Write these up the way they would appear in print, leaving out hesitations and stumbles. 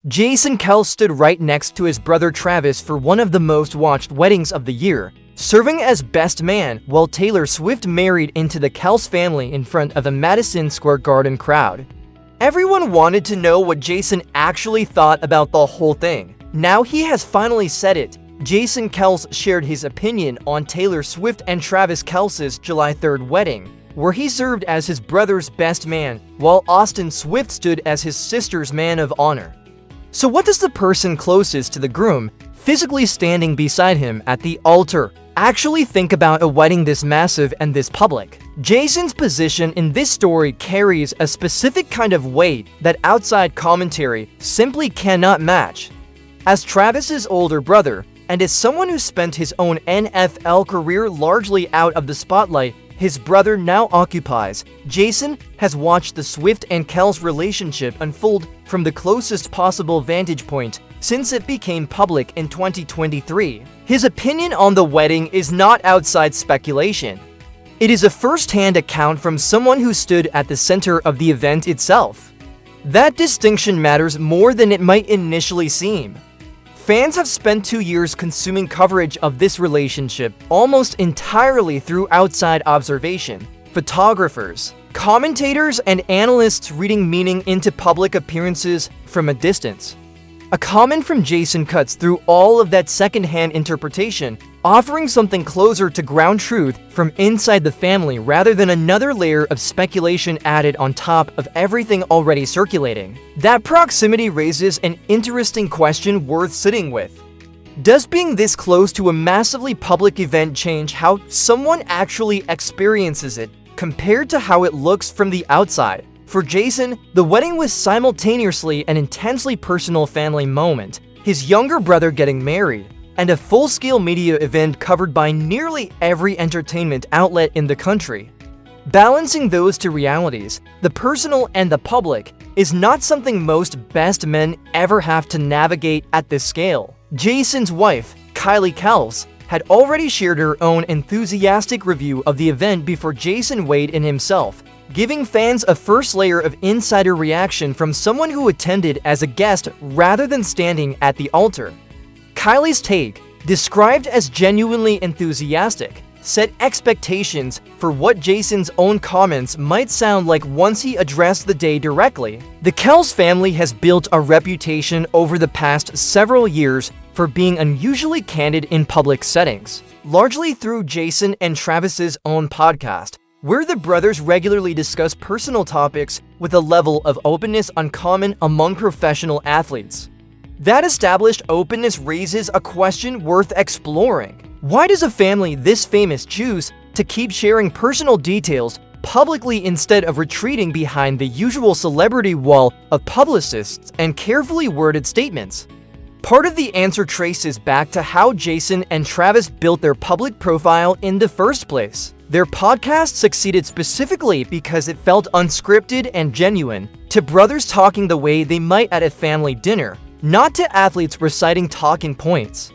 Jason Kelce stood right next to his brother Travis for one of the most watched weddings of the year, serving as best man while Taylor Swift married into the Kelce family in front of a Madison Square Garden crowd. Everyone wanted to know what Jason actually thought about the whole thing. Now he has finally said it. Jason Kelce shared his opinion on Taylor Swift and Travis Kelce's July 3rd wedding, where he served as his brother's best man, while Austin Swift stood as his sister's man of honor. So what does the person closest to the groom, physically standing beside him at the altar, actually think about a wedding this massive and this public? Jason's position in this story carries a specific kind of weight that outside commentary simply cannot match. As Travis's older brother, and as someone who spent his own NFL career largely out of the spotlight his brother now occupies, Jason has watched the Swift and Kelce relationship unfold from the closest possible vantage point since it became public in 2023. His opinion on the wedding is not outside speculation. It is a first-hand account from someone who stood at the center of the event itself. That distinction matters more than it might initially seem. Fans have spent 2 years consuming coverage of this relationship almost entirely through outside observation. Photographers, commentators, and analysts reading meaning into public appearances from a distance. A comment from Jason cuts through all of that second-hand interpretation, offering something closer to ground truth from inside the family rather than another layer of speculation added on top of everything already circulating. That proximity raises an interesting question worth sitting with. Does being this close to a massively public event change how someone actually experiences it compared to how it looks from the outside? For Jason, the wedding was simultaneously an intensely personal family moment, his younger brother getting married, and a full-scale media event covered by nearly every entertainment outlet in the country. Balancing those two realities, the personal and the public, is not something most best men ever have to navigate at this scale. Jason's wife, Kylie Kelce, had already shared her own enthusiastic review of the event before Jason weighed in himself, giving fans a first layer of insider reaction from someone who attended as a guest rather than standing at the altar. Kylie's take, described as genuinely enthusiastic, set expectations for what Jason's own comments might sound like once he addressed the day directly. The Kelce family has built a reputation over the past several years for being unusually candid in public settings, largely through Jason and Travis's own podcast, where the brothers regularly discuss personal topics with a level of openness uncommon among professional athletes. That established openness raises a question worth exploring. Why does a family this famous choose to keep sharing personal details publicly instead of retreating behind the usual celebrity wall of publicists and carefully worded statements? Part of the answer traces back to how Jason and Travis built their public profile in the first place. Their podcast succeeded specifically because it felt unscripted and genuine, to brothers talking the way they might at a family dinner, not to athletes reciting talking points.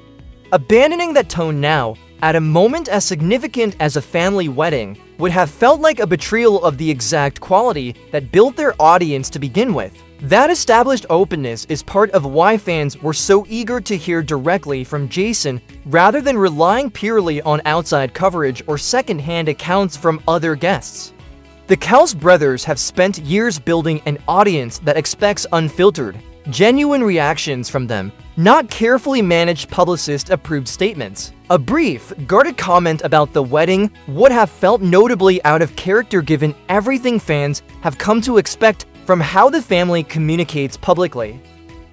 Abandoning that tone now, at a moment as significant as a family wedding, would have felt like a betrayal of the exact quality that built their audience to begin with. That established openness is part of why fans were so eager to hear directly from Jason rather than relying purely on outside coverage or second-hand accounts from other guests. The Kelce brothers have spent years building an audience that expects unfiltered, genuine reactions from them, not carefully managed publicist-approved statements. A brief, guarded comment about the wedding would have felt notably out of character given everything fans have come to expect from how the family communicates publicly.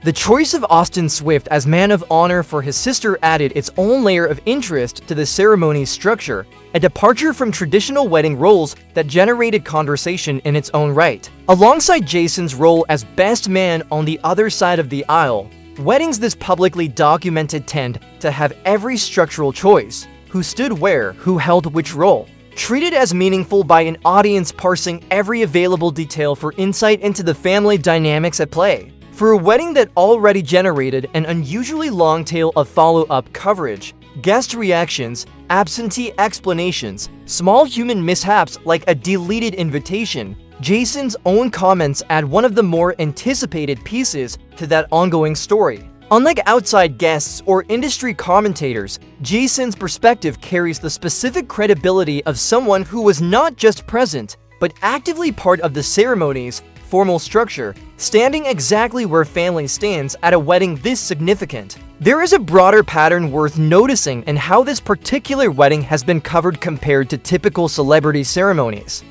The choice of Austin Swift as man of honor for his sister added its own layer of interest to the ceremony's structure, a departure from traditional wedding roles that generated conversation in its own right. Alongside Jason's role as best man on the other side of the aisle, weddings this publicly documented tend to have every structural choice, who stood where, who held which role, treated as meaningful by an audience parsing every available detail for insight into the family dynamics at play. For a wedding that already generated an unusually long tail of follow-up coverage, guest reactions, absentee explanations, small human mishaps like a deleted invitation, Jason's own comments add one of the more anticipated pieces to that ongoing story. Unlike outside guests or industry commentators, Jason's perspective carries the specific credibility of someone who was not just present, but actively part of the ceremony's formal structure, standing exactly where family stands at a wedding this significant. There is a broader pattern worth noticing in how this particular wedding has been covered compared to typical celebrity ceremonies.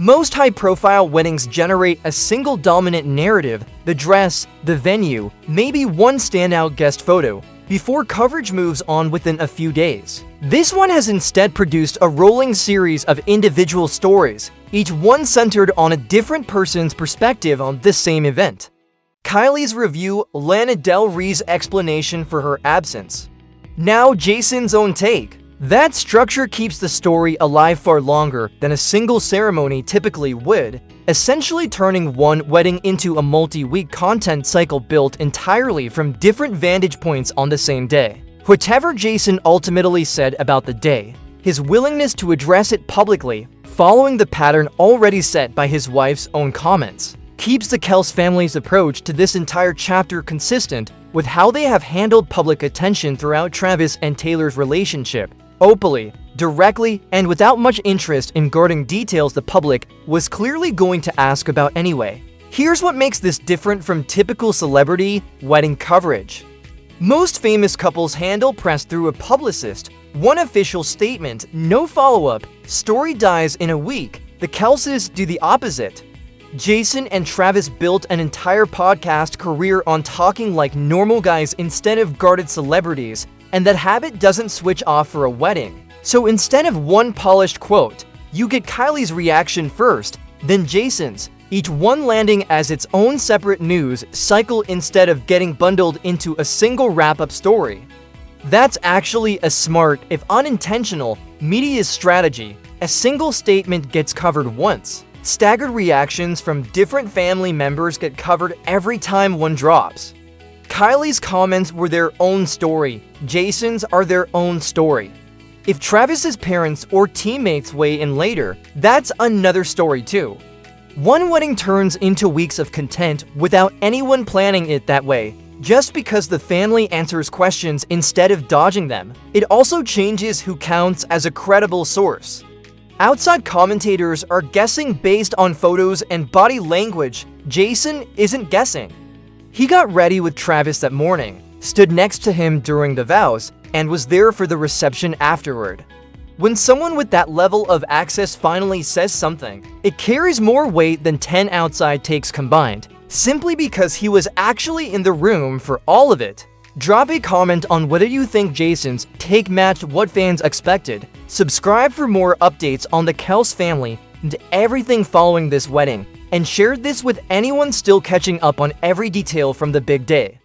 Most high-profile weddings generate a single dominant narrative, the dress, the venue, maybe one standout guest photo, before coverage moves on within a few days. This one has instead produced a rolling series of individual stories, each one centered on a different person's perspective on the same event. Kylie's review, Lana Del Rey's explanation for her absence. Now Jason's own take. That structure keeps the story alive far longer than a single ceremony typically would, essentially turning one wedding into a multi-week content cycle built entirely from different vantage points on the same day. Whatever Jason ultimately said about the day, his willingness to address it publicly, following the pattern already set by his wife's own comments, keeps the Kelce family's approach to this entire chapter consistent with how they have handled public attention throughout Travis and Taylor's relationship, openly, directly, and without much interest in guarding details the public was clearly going to ask about anyway. Here's what makes this different from typical celebrity wedding coverage. Most famous couples handle press through a publicist, one official statement, no follow-up, story dies in a week. The Kelces do the opposite. Jason and Travis built an entire podcast career on talking like normal guys instead of guarded celebrities, and that habit doesn't switch off for a wedding. So instead of one polished quote, you get Kylie's reaction first, then Jason's, each one landing as its own separate news cycle instead of getting bundled into a single wrap-up story. That's actually a smart, if unintentional, media strategy. A single statement gets covered once. Staggered reactions from different family members get covered every time one drops. Kylie's comments were their own story. Jason's are their own story. If Travis's parents or teammates weigh in later, that's another story too. One wedding turns into weeks of content without anyone planning it that way, just because the family answers questions instead of dodging them. It also changes who counts as a credible source. Outside commentators are guessing based on photos and body language. Jason isn't guessing. He got ready with Travis that morning, stood next to him during the vows, and was there for the reception afterward. When someone with that level of access finally says something, it carries more weight than 10 outside takes combined, simply because he was actually in the room for all of it. Drop a comment on whether you think Jason's take matched what fans expected. Subscribe for more updates on the Kelce family and everything following this wedding, and share this with anyone still catching up on every detail from the big day.